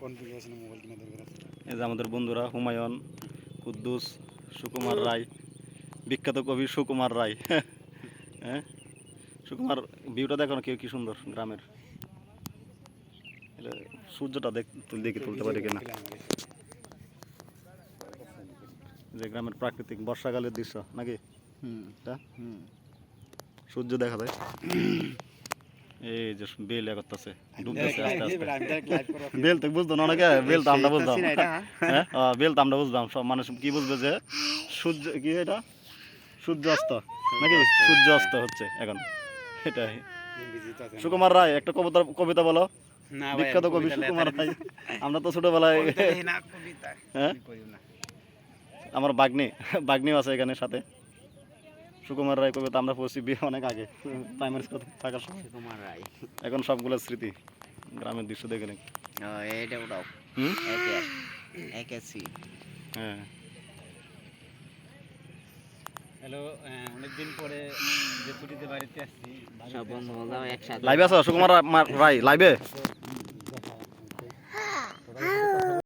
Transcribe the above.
এই যে আমাদের বন্ধুরা হুমায়ুন, কুদ্দুস, সুকুমার রায়, বিখ্যাত কবি সুকুমার রায়। হ্যাঁ, সুকুমার ভিউটা দেখো না, কেউ কি সুন্দর গ্রামের। সূর্যটা দেখে তুলতে পারি কিনা, যে গ্রামের প্রাকৃতিক বর্ষাকালের দৃশ্য নাকি। সূর্য দেখা যায়, এই যে বেল করতেছে, ডুবতেছে আস্তে আস্তে। বেল তো বুঝতো না অনেকে, বেল তো আমরা বুঝতাম। হ্যাঁ, বেল তো আমরা বুঝতাম, সব মানুষ কি বুঝবে যে সূর্য কি, এটা সূর্য অস্ত নাকি, সূর্য অস্ত হচ্ছে এখন, এটাই। সুকুমার রায় একটা কবিতা বলো, বিখ্যাত কবি সুকুমার রায়। আমরা তো ছোটবেলায়, হ্যাঁ, আমার বাগ্নিও আছে এখানে সাথে। সুকুমার রায় কবিতা আমরা পড়ছি বিয়ে অনেক আগে, প্রাইমারি স্কুলে থাকার সময়। সুকুমার রায়, এখন সবগুলো স্মৃতি, গ্রামের দৃশ্য দেখে নাকি। এটা ওটাও একেসি। হ্যাঁ, হ্যালো, অনেকদিন পরে যে ছুটিতে বাড়িতে আসছি, সব বন্ধু বান্ধব একসাথে লাইভে আছো সুকুমার রায় লাইভে?